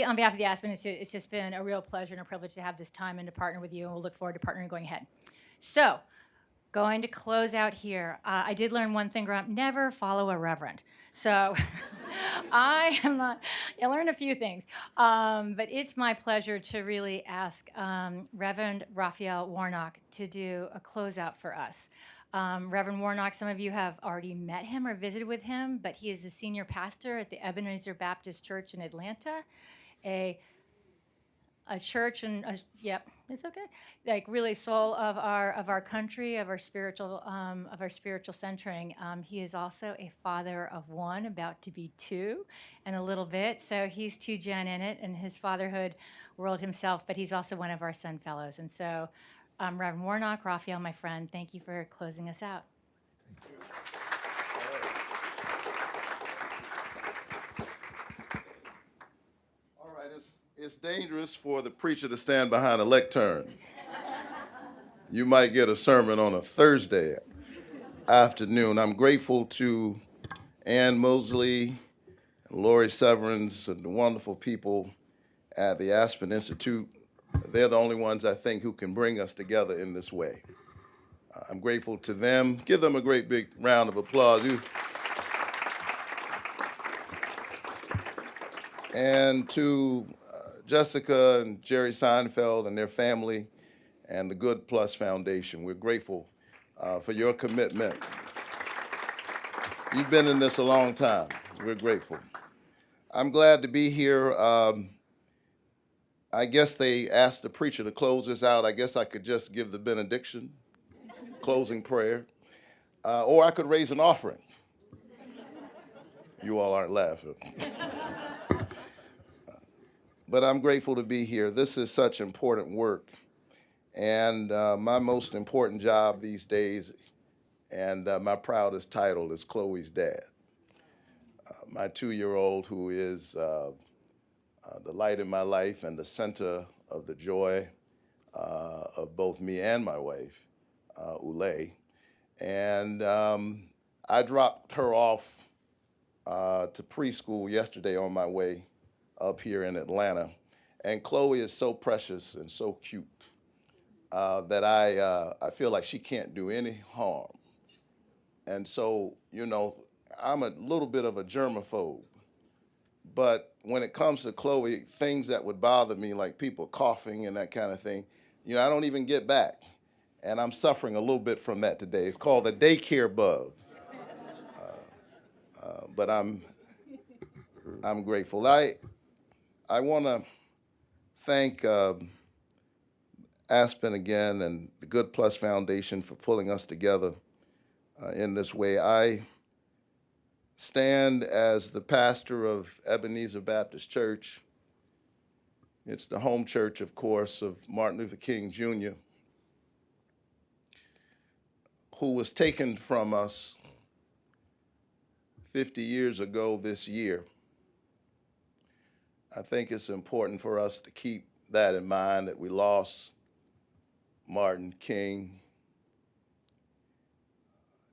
On behalf of the Aspen Institute, it's just been a real pleasure and a privilege to have this time and to partner with you, and we'll look forward to partnering going ahead. So, going to close out here. I did learn one thing growing up: never follow a reverend. So, I learned a few things, but it's my pleasure to really ask Reverend Raphael Warnock to do a closeout for us. Reverend Warnock, some of you have already met him or visited with him, but he is the senior pastor at the Ebenezer Baptist Church in Atlanta, a church and yep, it's okay. Like really soul of our country, of our spiritual centering. He is also a father of one, about to be two, in a little bit. So he's two gen in it, in his fatherhood world himself. But he's also one of our Sun Fellows. And so, Reverend Warnock, Raphael, my friend, thank you for closing us out. All right, it's dangerous for the preacher to stand behind a lectern. You might get a sermon on a Thursday afternoon. I'm grateful to Ann Mosley and Lori Severance and the wonderful people at the Aspen Institute. They're the only ones, I think, who can bring us together in this way. I'm grateful to them. Give them a great big round of applause. And to Jessica and Jerry Seinfeld and their family and the Good Plus Foundation. We're grateful for your commitment. You've been in this a long time. We're grateful. I'm glad to be here. I guess they asked the preacher to close this out. I guess I could just give the benediction, closing prayer, or I could raise an offering. You all aren't laughing. But I'm grateful to be here. This is such important work. And my most important job these days, and my proudest title, is Chloe's dad. My 2-year-old, who is the light in my life and the center of the joy of both me and my wife, Ule. And I dropped her off to preschool yesterday on my way up here in Atlanta. And Chloe is so precious and so cute that I feel like she can't do any harm. And so, you know, I'm a little bit of a germaphobe. But when it comes to Chloe, things that would bother me, like people coughing and that kind of thing, you know, I don't even get back. And I'm suffering a little bit from that today. It's called the daycare bug. But I'm grateful. I want to thank Aspen again and the Good Plus Foundation for pulling us together in this way. I stand as the pastor of Ebenezer Baptist Church. It's the home church, of course, of Martin Luther King Jr., who was taken from us 50 years ago this year. I think it's important for us to keep that in mind, that we lost Martin King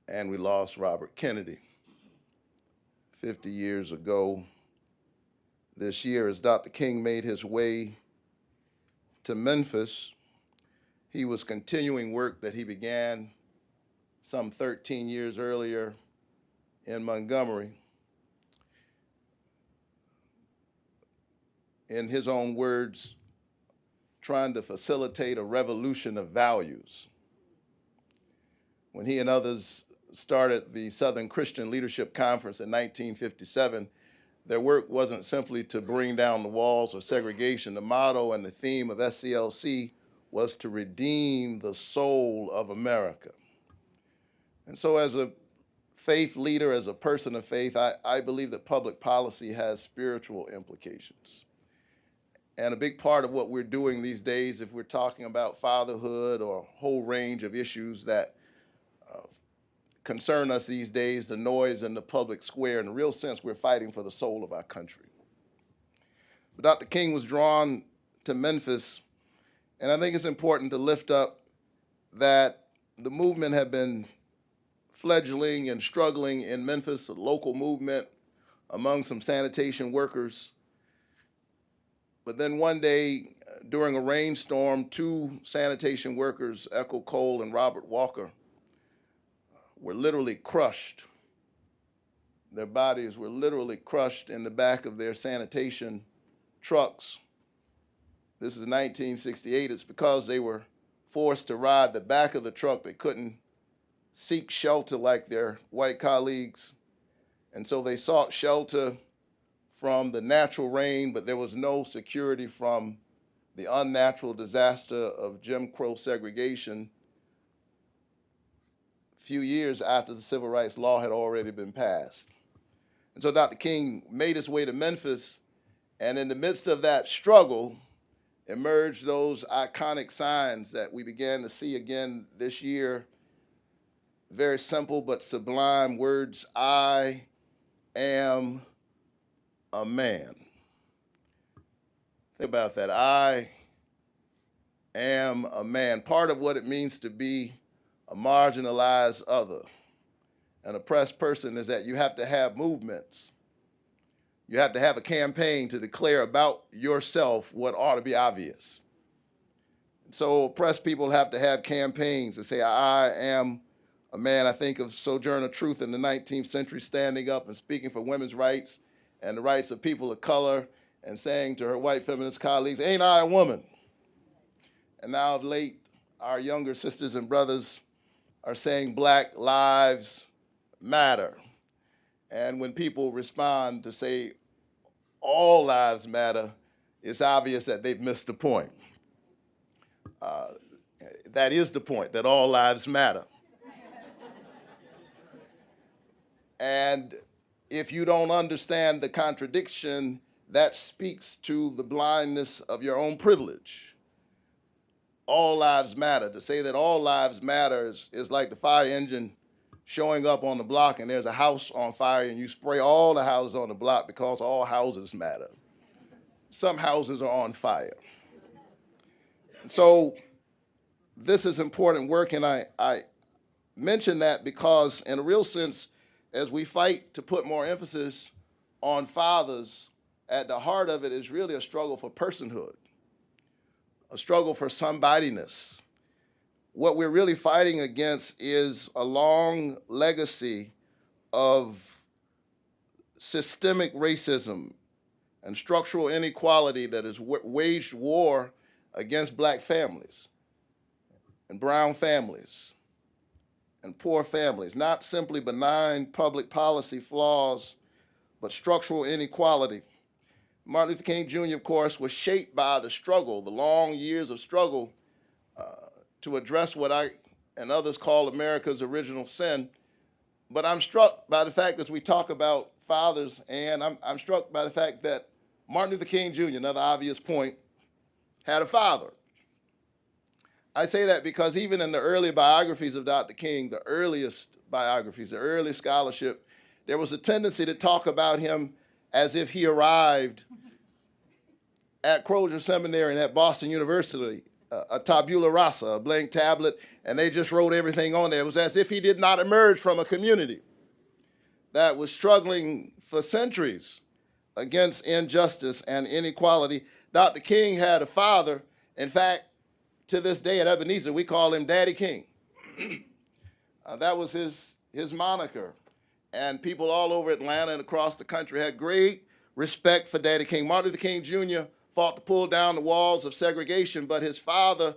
and we lost Robert Kennedy 50 years ago this year. As Dr. King made his way to Memphis, he was continuing work that he began some 13 years earlier in Montgomery. In his own words, trying to facilitate a revolution of values. When he and others started the Southern Christian Leadership Conference in 1957, their work wasn't simply to bring down the walls of segregation. The motto and the theme of SCLC was to redeem the soul of America. And so as a faith leader, as a person of faith, I believe that public policy has spiritual implications. And a big part of what we're doing these days, if we're talking about fatherhood or a whole range of issues that concern us these days, the noise in the public square, in the real sense, we're fighting for the soul of our country. But Dr. King was drawn to Memphis, and I think it's important to lift up that the movement had been fledgling and struggling in Memphis, a local movement among some sanitation workers. But then one day, during a rainstorm, two sanitation workers, Echo Cole and Robert Walker, were literally crushed. Their bodies were literally crushed in the back of their sanitation trucks. This is 1968. It's because they were forced to ride the back of the truck. They couldn't seek shelter like their white colleagues. And so they sought shelter from the natural rain, but there was no security from the unnatural disaster of Jim Crow segregation a few years after the civil rights law had already been passed. And so Dr. King made his way to Memphis, and in the midst of that struggle emerged those iconic signs that we began to see again this year. Very simple but sublime words: I am a man. Think about that. I am a man. Part of what it means to be a marginalized other, an oppressed person, is that you have to have movements. You have to have a campaign to declare about yourself what ought to be obvious. So oppressed people have to have campaigns to say, I am a man. I think of Sojourner Truth in the 19th century standing up and speaking for women's rights and the rights of people of color and saying to her white feminist colleagues, ain't I a woman? And now of late, our younger sisters and brothers are saying Black lives matter. And when people respond to say all lives matter, it's obvious that they've missed the point. That is the point, that all lives matter. And if you don't understand the contradiction, that speaks to the blindness of your own privilege. All lives matter. To say that all lives matter is like the fire engine showing up on the block and there's a house on fire and you spray all the houses on the block because all houses matter. Some houses are on fire. And so this is important work, and I mention that because in a real sense, as we fight to put more emphasis on fathers, at the heart of it is really a struggle for personhood, a struggle for somebodyness. What we're really fighting against is a long legacy of systemic racism and structural inequality that has waged war against Black families and brown families and poor families, not simply benign public policy flaws, but structural inequality. Martin Luther King Jr., of course, was shaped by the struggle, the long years of struggle to address what I and others call America's original sin. But I'm struck by the fact, as we talk about fathers, and I'm struck by the fact that Martin Luther King Jr., another obvious point, had a father. I say that because even in the early biographies of Dr. King, the earliest biographies, the early scholarship, there was a tendency to talk about him as if he arrived at Crozer Seminary and at Boston University, a tabula rasa, a blank tablet, and they just wrote everything on there. It was as if he did not emerge from a community that was struggling for centuries against injustice and inequality. Dr. King had a father. In fact, to this day at Ebenezer, we call him Daddy King. That was his moniker. And people all over Atlanta and across the country had great respect for Daddy King. Martin Luther King Jr. fought to pull down the walls of segregation, but his father,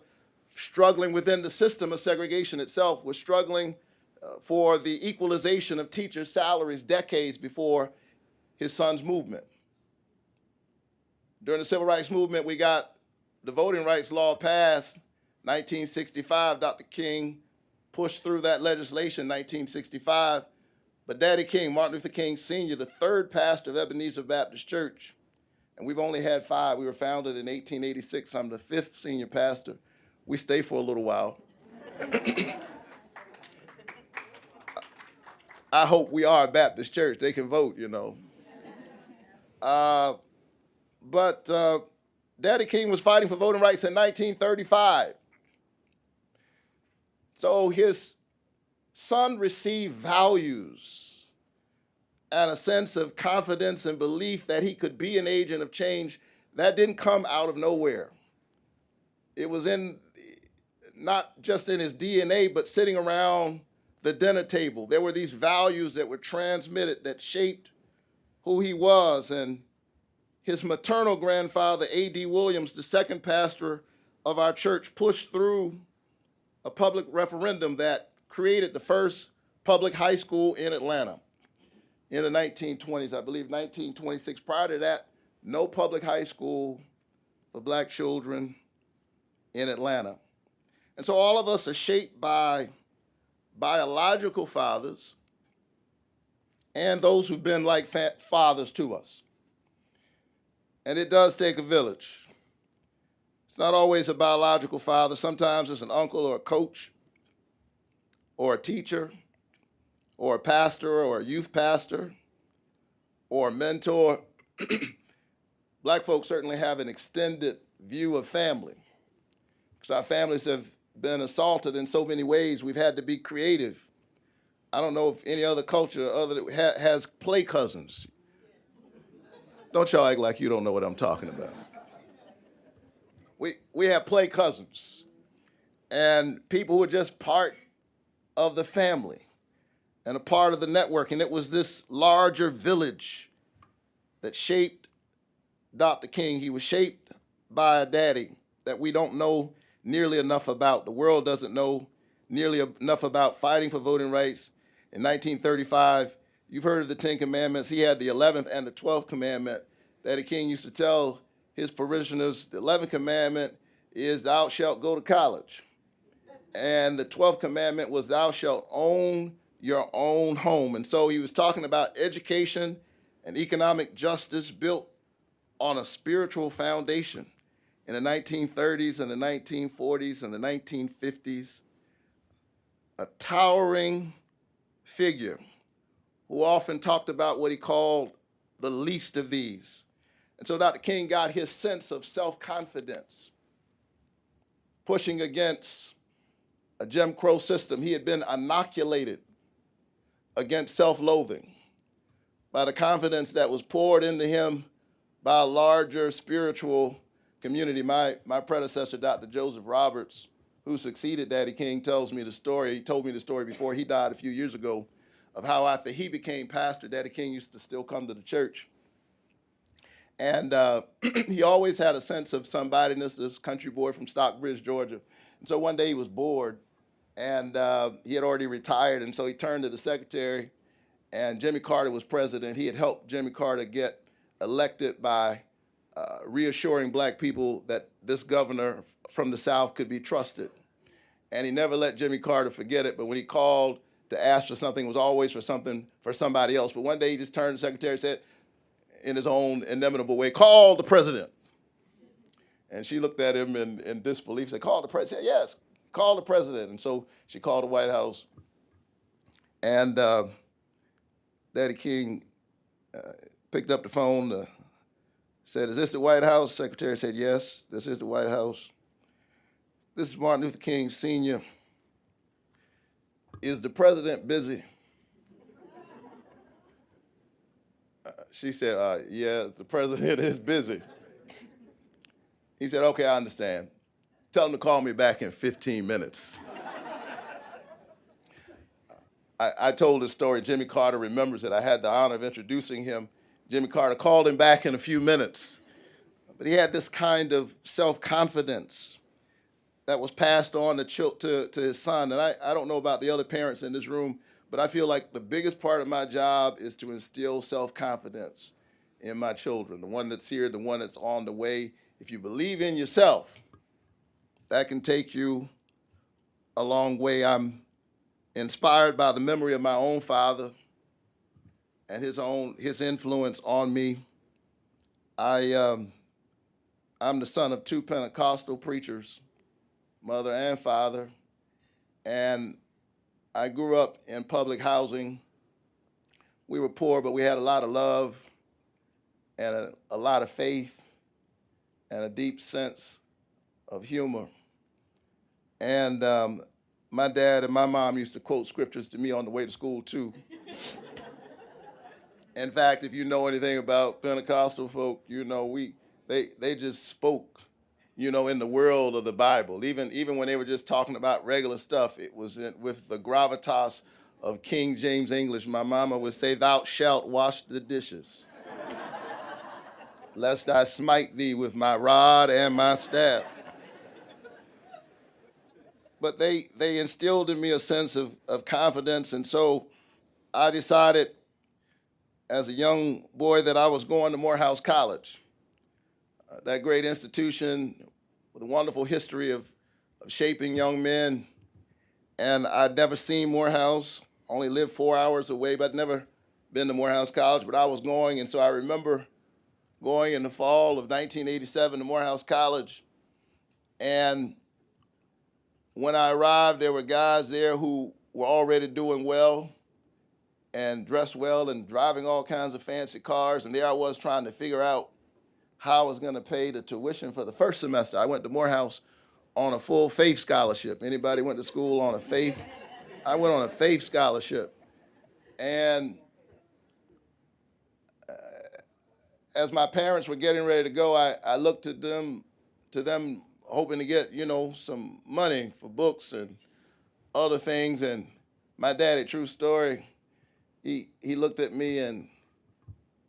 struggling within the system of segregation itself, was struggling for the equalization of teachers' salaries decades before his son's movement. During the Civil Rights Movement, we got the voting rights law passed 1965. Dr. King pushed through that legislation in 1965. But Daddy King, Martin Luther King Sr., the third pastor of Ebenezer Baptist Church, and we've only had 5. We were founded in 1886. I'm the 5th senior pastor. We stay for a little while. I hope we are a Baptist church. They can vote, you know. But Daddy King was fighting for voting rights in 1935. So his son received values and a sense of confidence and belief that he could be an agent of change That didn't come out of nowhere. It was in, not just in his DNA, but sitting around the dinner table. There were these values that were transmitted that shaped who he was. And his maternal grandfather, A.D. Williams, the second pastor of our church, pushed through a public referendum that created the first public high school in Atlanta in the 1920s, I believe 1926. Prior to that, no public high school for black children in Atlanta. And so all of us are shaped by biological fathers and those who've been like fathers to us. And it does take a village. It's not always a biological father. Sometimes it's an uncle or a coach or a teacher or a pastor or a youth pastor or a mentor. Black folks certainly have an extended view of family because our families have been assaulted in so many ways. We've had to be creative. I don't know if any other culture has play cousins. Don't y'all act like you don't know what I'm talking about. We have play cousins and people who are just part of the family and a part of the network. And it was this larger village that shaped Dr. King. He was shaped by a daddy that we don't know nearly enough about. The world doesn't know nearly enough about fighting for voting rights. In 1935, you've heard of the 10 Commandments. He had the 11th and the 12th commandment. Daddy King used to tell his parishioners, the 11th commandment is thou shalt go to college. And the 12th commandment was thou shalt own your own home. And so he was talking about education and economic justice built on a spiritual foundation. In the 1930s and the 1940s and the 1950s, a towering figure who often talked about what he called the least of these. And so Dr. King got his sense of self-confidence, pushing against a Jim Crow system. He had been inoculated against self-loathing by the confidence that was poured into him by a larger spiritual community. My predecessor, Dr. Joseph Roberts, who succeeded Daddy King, tells me the story. He told me the story before he died a few years ago of how after he became pastor, Daddy King used to still come to the church. And he always had a sense of somebodyness, this country boy from Stockbridge, Georgia. And so one day he was bored, and he had already retired, and so he turned to the secretary, and Jimmy Carter was president. He had helped Jimmy Carter get elected by reassuring black people that this governor from the South could be trusted. And he never let Jimmy Carter forget it, but when he called to ask for something, it was always for something for somebody else. But one day he just turned to the secretary and said, in his own inimitable way, call the president. And she looked at him in disbelief, said, call the president? Yes, call the president. And so she called the White House. And Daddy King picked up the phone, said, is this the White House? Secretary said, yes, this is the White House. This is Martin Luther King Sr. Is the president busy? She said, yeah, the president is busy. He said, okay, I understand. Tell him to call me back in 15 minutes. I told this story. Jimmy Carter remembers it. I had the honor of introducing him. Jimmy Carter called him back in a few minutes. But he had this kind of self-confidence that was passed on to his son. And I don't know about the other parents in this room, but I feel like the biggest part of my job is to instill self-confidence in my children, the one that's here, the one that's on the way. If you believe in yourself, that can take you a long way. I'm inspired by the memory of my own father and his influence on me. I'm the son of two Pentecostal preachers, mother and father, and I grew up in public housing. We were poor, but we had a lot of love and a lot of faith and a deep sense of humor. And my dad and my mom used to quote scriptures to me on the way to school, too. In fact, if you know anything about Pentecostal folk, you know we They just spoke, you know, in the world of the Bible. Even when they were just talking about regular stuff, it was with the gravitas of King James English. My mama would say, "Thou shalt wash the dishes, lest I smite thee with my rod and my staff." But they instilled in me a sense of confidence, and so I decided as a young boy that I was going to Morehouse College, that great institution with a wonderful history of shaping young men. And I'd never seen Morehouse, only lived 4 hours away, but I'd never been to Morehouse College, but I was going. And so I remember going in the fall of 1987 to Morehouse College. And when I arrived, there were guys there who were already doing well and dressed well and driving all kinds of fancy cars. And there I was trying to figure out how I was going to pay the tuition for the first semester. I went to Morehouse on a full faith scholarship. Anybody went to school on a faith? I went on a faith scholarship. And as my parents were getting ready to go, I looked to them hoping to get, you know, some money for books and other things. And my daddy, true story, he looked at me and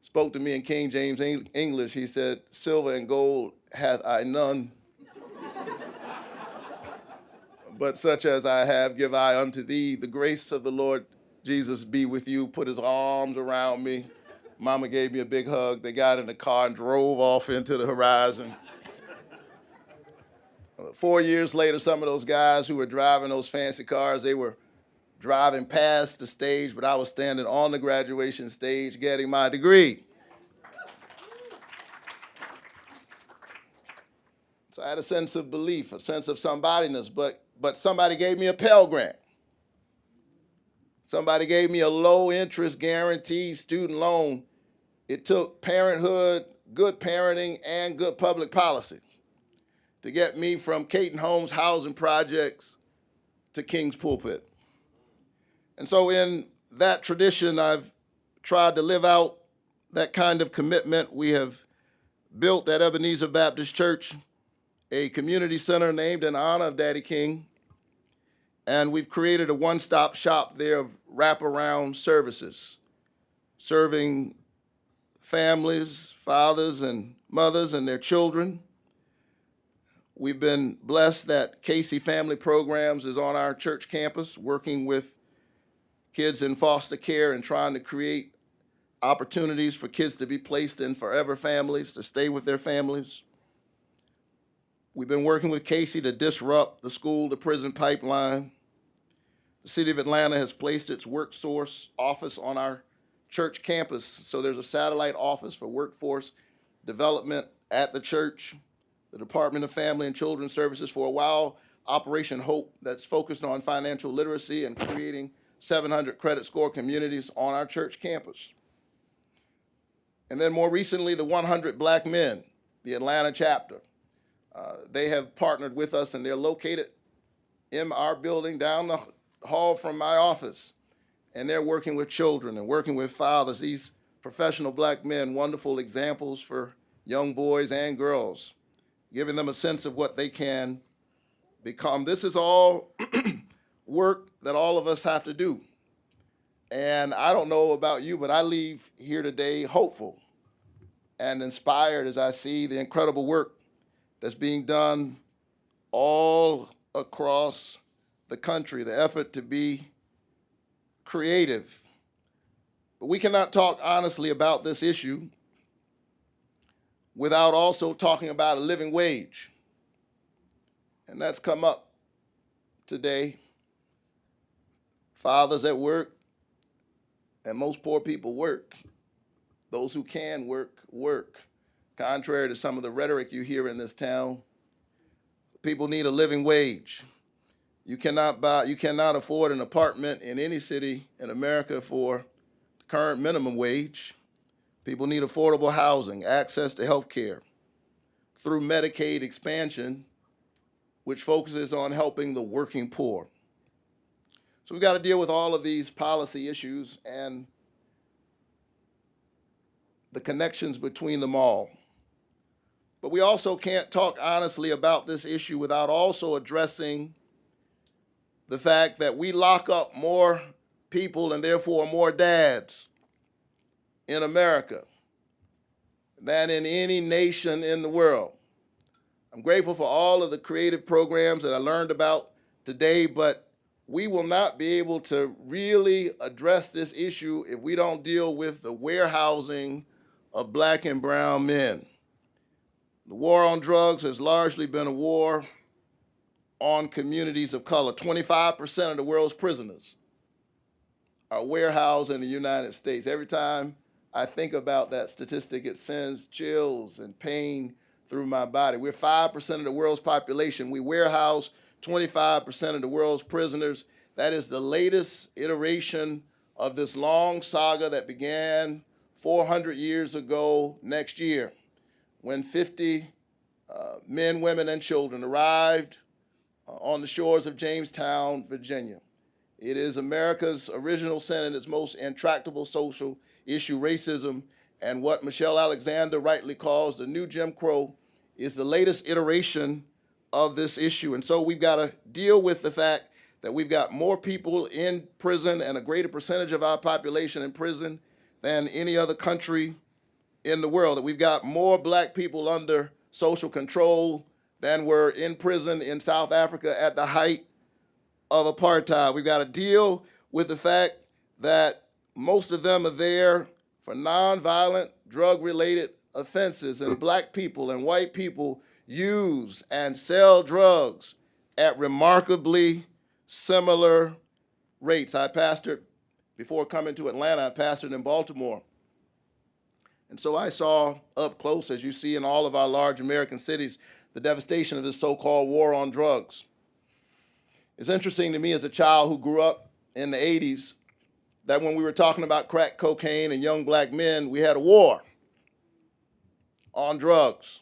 spoke to me in King James English. He said, "Silver and gold hath I none, but such as I have give I unto thee. The grace of the Lord Jesus be with you." Put his arms around me. Mama gave me a big hug. They got in the car and drove off into the horizon. 4 years later, some of those guys who were driving those fancy cars, they were driving past the stage, but I was standing on the graduation stage getting my degree. So I had a sense of belief, a sense of somebodyness, but somebody gave me a Pell Grant. Somebody gave me a low-interest guaranteed student loan. It took parenthood, good parenting, and good public policy to get me from Caton Homes housing projects to King's Pulpit. And so in that tradition, I've tried to live out that kind of commitment. We have built at Ebenezer Baptist Church a community center named in honor of Daddy King. And we've created a one-stop shop there of wraparound services, serving families, fathers and mothers and their children. We've been blessed that Casey Family Programs is on our church campus, working with kids in foster care and trying to create opportunities for kids to be placed in forever families, to stay with their families. We've been working with Casey to disrupt the school-to-prison pipeline. The city of Atlanta has placed its WorkSource office on our church campus, so there's a satellite office for workforce development at the church. The Department of Family and Children's Services, for a while, Operation Hope, that's focused on financial literacy and creating 700 credit score communities on our church campus. And then more recently, the 100 Black Men, the Atlanta chapter. They have partnered with us, and they're located in our building down the hall from my office. And they're working with children and working with fathers, these professional Black men, wonderful examples for young boys and girls, giving them a sense of what they can become. This is all work that all of us have to do. And I don't know about you, but I leave here today hopeful and inspired as I see the incredible work that's being done all across the country, the effort to be creative. But we cannot talk honestly about this issue without also talking about a living wage. And that's come up today. Fathers at work, and most poor people work. Those who can work, work. Contrary to some of the rhetoric you hear in this town, people need a living wage. You cannot afford an apartment in any city in America for the current minimum wage. People need affordable housing, access to health care through Medicaid expansion, which focuses on helping the working poor. So we've got to deal with all of these policy issues and the connections between them all. But we also can't talk honestly about this issue without also addressing the fact that we lock up more people and therefore more dads in America than in any nation in the world. I'm grateful for all of the creative programs that I learned about today, but we will not be able to really address this issue if we don't deal with the warehousing of black and brown men. The war on drugs has largely been a war on communities of color. 25% of the world's prisoners are warehoused in the United States. Every time I think about that statistic, it sends chills and pain through my body. We're 5% of the world's population. We warehouse 25% of the world's prisoners. That is the latest iteration of this long saga that began 400 years ago next year, when 50 men, women, and children arrived on the shores of Jamestown, Virginia. It is America's original sin and its most intractable social issue, racism, and what Michelle Alexander rightly calls the new Jim Crow is the latest iteration of this issue. And so we've got to deal with the fact that we've got more people in prison and a greater percentage of our population in prison than any other country in the world, that we've got more black people under social control than were in prison in South Africa at the height of apartheid. We've got to deal with the fact that most of them are there for nonviolent, drug-related offenses, and black people and white people use and sell drugs at remarkably similar rates. I pastored, before coming to Atlanta, I pastored in Baltimore. And so I saw up close, as you see in all of our large American cities, the devastation of this so-called war on drugs. It's interesting to me as a child who grew up in the 80s that when we were talking about crack cocaine and young black men, we had a war on drugs.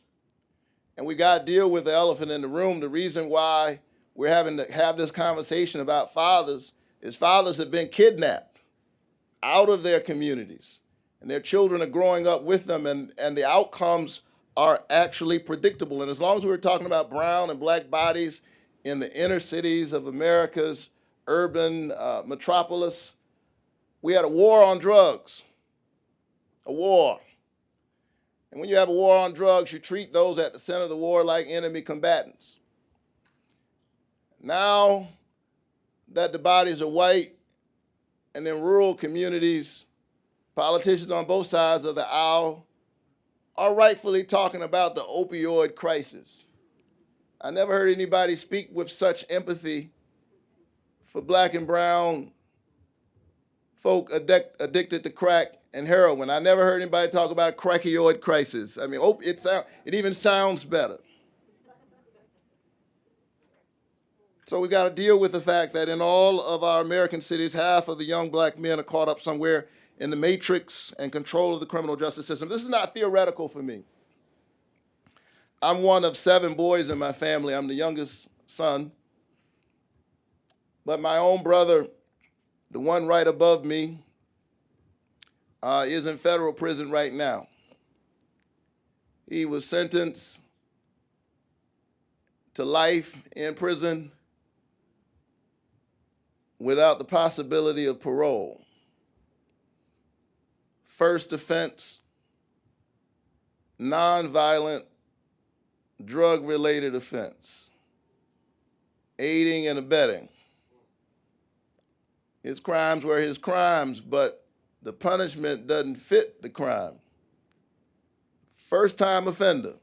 And we got to deal with the elephant in the room. The reason why we're having to have this conversation about fathers is fathers have been kidnapped out of their communities, and their children are growing up with them, and the outcomes are actually predictable. And as long as we're talking about brown and black bodies in the inner cities of America's urban metropolis, we had a war on drugs, a war. And when you have a war on drugs, you treat those at the center of the war like enemy combatants. Now that the bodies are white and in rural communities, politicians on both sides of the aisle are rightfully talking about the opioid crisis. I never heard anybody speak with such empathy for black and brown folk addicted to crack and heroin. I never heard anybody talk about a crackoid crisis. I mean, it even sounds better. So we got to deal with the fact that in all of our American cities, half of the young black men are caught up somewhere in the matrix and control of the criminal justice system. This is not theoretical for me. I'm one of 7 boys in my family. I'm the youngest son. But my own brother, the one right above me, is in federal prison right now. He was sentenced to life in prison without the possibility of parole. First offense, nonviolent, drug-related offense, aiding and abetting. His crimes were his crimes, but the punishment doesn't fit the crime. First-time offender,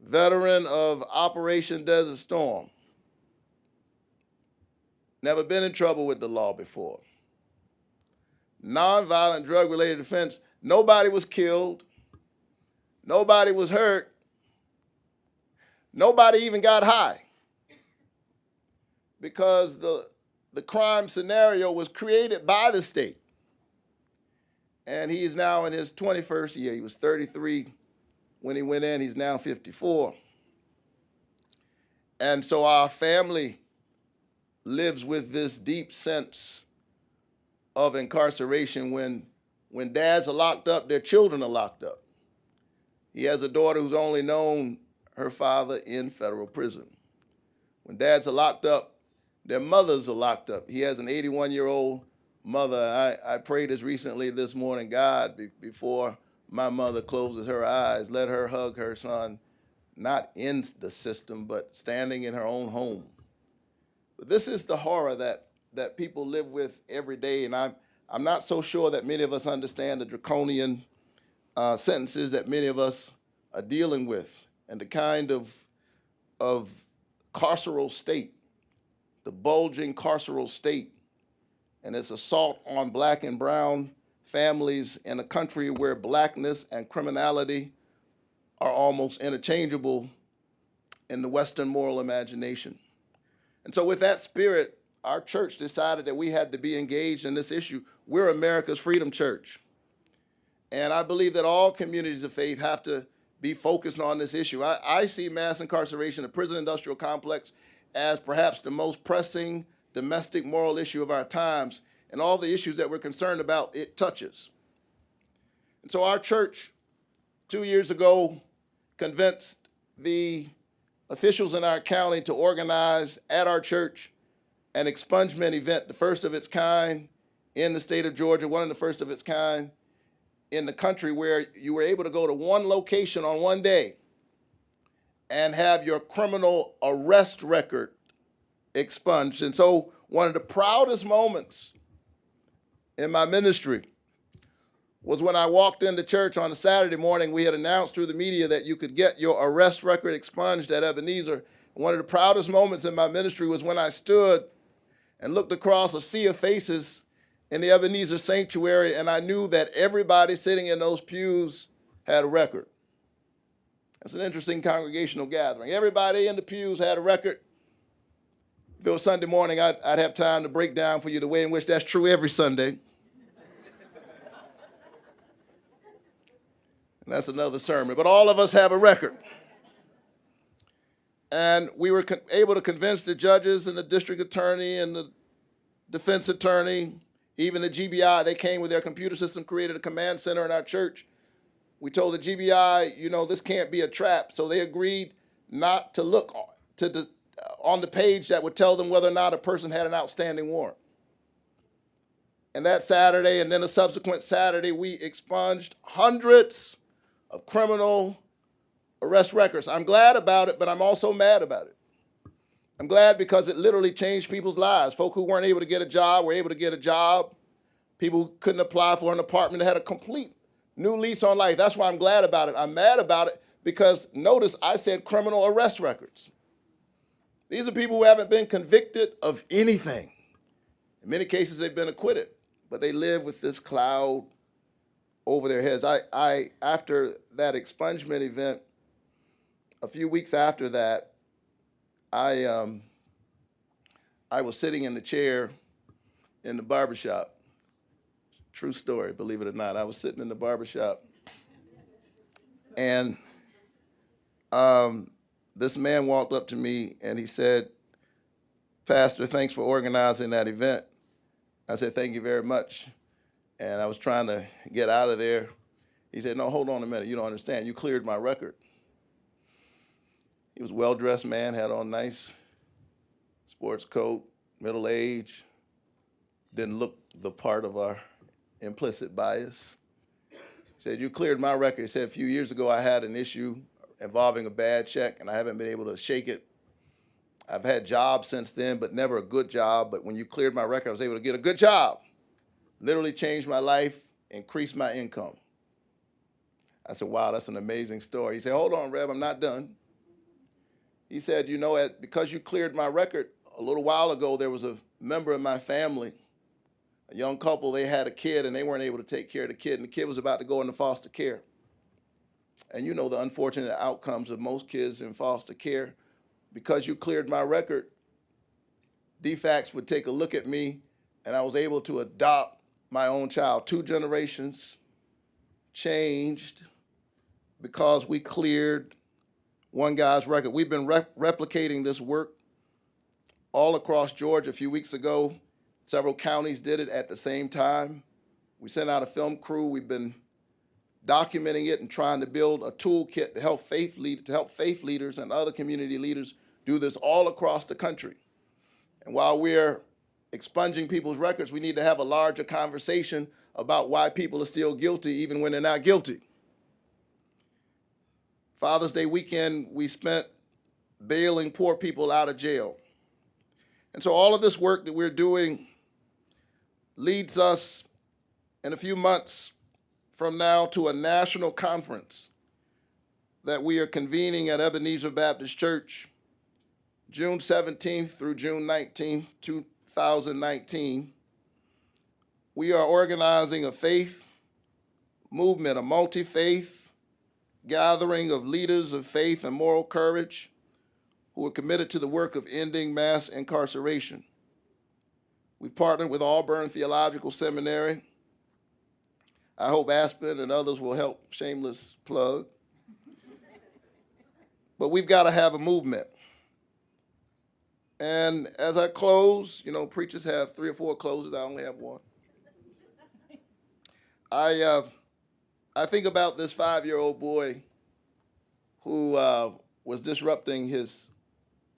veteran of Operation Desert Storm, never been in trouble with the law before. Nonviolent drug-related offense, nobody was killed, nobody was hurt, nobody even got high, because the crime scenario was created by the state. And he is now in his 21st year. He was 33 when he went in. He's now 54. And so our family lives with this deep sense of incarceration. When dads are locked up, their children are locked up. He has a daughter who's only known her father in federal prison. When dads are locked up, their mothers are locked up. He has an 81-year-old mother. I prayed as recently this morning, God, before my mother closes her eyes, let her hug her son, not in the system, but standing in her own home. But this is the horror that people live with every day, and I'm not so sure that many of us understand the draconian sentences that many of us are dealing with, and the kind of carceral state, the bulging carceral state, and its assault on black and brown families in a country where blackness and criminality are almost interchangeable in the Western moral imagination. And so with that spirit, our church decided that we had to be engaged in this issue. We're America's Freedom Church. And I believe that all communities of faith have to be focused on this issue. I see mass incarceration, the prison industrial complex, as perhaps the most pressing domestic moral issue of our times, and all the issues that we're concerned about, it touches. And so our church, 2 years ago, convinced the officials in our county to organize at our church an expungement event, the first of its kind in the state of Georgia, one of the first of its kind in the country, where you were able to go to one location on one day and have your criminal arrest record expunged. And so one of the proudest moments in my ministry was when I walked into church on a Saturday morning. We had announced through the media that you could get your arrest record expunged at Ebenezer. One of the proudest moments in my ministry was when I stood and looked across a sea of faces in the Ebenezer sanctuary, and I knew that everybody sitting in those pews had a record. That's an interesting congregational gathering. Everybody in the pews had a record. If it was Sunday morning, I'd have time to break down for you the way in which that's true every Sunday. And that's another sermon. But all of us have a record. And we were able to convince the judges and the district attorney and the defense attorney, even the GBI. They came with their computer system, created a command center in our church. We told the GBI, you know, this can't be a trap. So they agreed not to look on the page that would tell them whether or not a person had an outstanding warrant. And that Saturday, and then a subsequent Saturday, we expunged hundreds of criminal arrest records. I'm glad about it, but I'm also mad about it. I'm glad because it literally changed people's lives. Folk who weren't able to get a job were able to get a job. People who couldn't apply for an apartment had a complete new lease on life. That's why I'm glad about it. I'm mad about it because, notice, I said criminal arrest records. These are people who haven't been convicted of anything. In many cases, they've been acquitted, but they live with this cloud over their heads. After that expungement event, a few weeks after that, I was sitting in the chair in the barbershop. True story, believe it or not. I was sitting in the barbershop, and this man walked up to me and he said, "Pastor, thanks for organizing that event." I said, "Thank you very much." And I was trying to get out of there. He said, "No, hold on a minute. You don't understand. You cleared my record." He was a well-dressed man, had on nice sports coat, middle age, didn't look the part of our implicit bias. He said, "You cleared my record." He said, "A few years ago I had an issue involving a bad check, and I haven't been able to shake it. I've had jobs since then, but never a good job. But when you cleared my record, I was able to get a good job. Literally changed my life, increased my income." I said, "Wow, that's an amazing story." He said, "Hold on, Rev, I'm not done." He said, "You know, because you cleared my record, a little while ago, there was a member of my family, a young couple, they had a kid, and they weren't able to take care of the kid, and the kid was about to go into foster care. And you know the unfortunate outcomes of most kids in foster care. Because you cleared my record, DFACS would take a look at me, and I was able to adopt my own child. 2 generations changed because we cleared one guy's record." We've been replicating this work all across Georgia. A few weeks ago, several counties did it at the same time. We sent out a film crew. We've been documenting it and trying to build a toolkit to help faith leaders and other community leaders do this all across the country. And while we're expunging people's records, we need to have a larger conversation about why people are still guilty even when they're not guilty. Father's Day weekend, we spent bailing poor people out of jail. And so all of this work that we're doing leads us in a few months from now to a national conference that we are convening at Ebenezer Baptist Church, June 17th through June 19th, 2019. We are organizing a faith movement, a multi-faith gathering of leaders of faith and moral courage who are committed to the work of ending mass incarceration. We've partnered with Auburn Theological Seminary. I hope Aspen and others will help, shameless plug. But we've got to have a movement. And as I close, you know, preachers have 3 or 4 closes, I only have one. I think about this 5-year-old boy who was disrupting his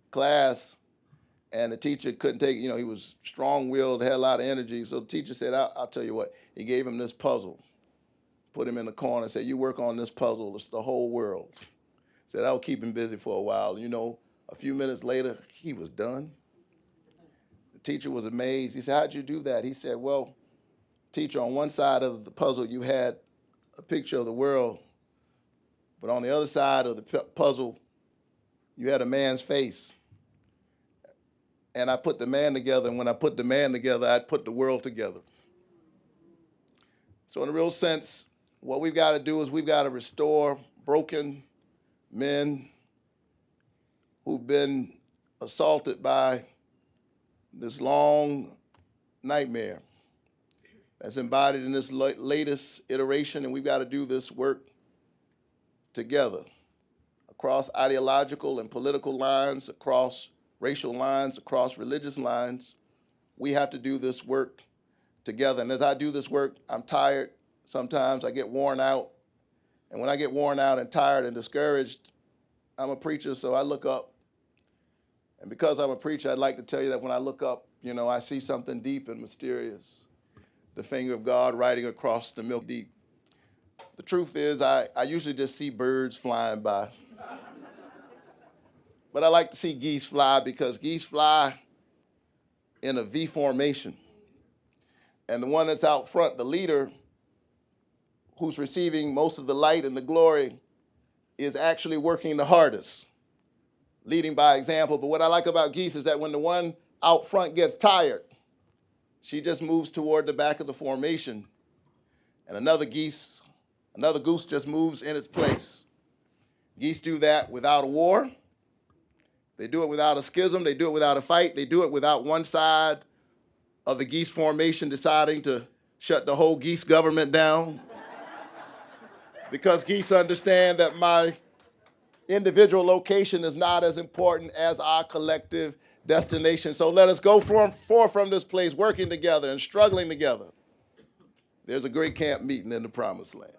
class, and the teacher couldn't take it. You know, he was strong-willed, had a lot of energy, so the teacher said, I'll tell you what. He gave him this puzzle, put him in the corner and said, you work on this puzzle, it's the whole world. Said, that'll keep him busy for a while. You know, a few minutes later, he was done. The teacher was amazed. He said, how'd you do that? He said, well, teacher, on one side of the puzzle, you had a picture of the world, but on the other side of the puzzle, you had a man's face. And I put the man together, and when I put the man together, I put the world together. So in a real sense, what we've got to do is we've got to restore broken men who've been assaulted by this long nightmare that's embodied in this latest iteration, and we've got to do this work together across ideological and political lines, across racial lines, across religious lines. We have to do this work together. And as I do this work, I'm tired. Sometimes I get worn out. And when I get worn out and tired and discouraged, I'm a preacher, so I look up. And because I'm a preacher, I'd like to tell you that when I look up, you know, I see something deep and mysterious. The finger of God writing across the milk deep. The truth is, I usually just see birds flying by. But I like to see geese fly because geese fly in a V formation. And the one that's out front, the leader, who's receiving most of the light and the glory, is actually working the hardest, leading by example. But what I like about geese is that when the one out front gets tired, she just moves toward the back of the formation, and another goose just moves in its place. Geese do that without a war. They do it without a schism. They do it without a fight. They do it without one side of the geese formation deciding to shut the whole geese government down. Because geese understand that my individual location is not as important as our collective destination. So let us go forth from this place, working together and struggling together. There's a great camp meeting in the Promised Land.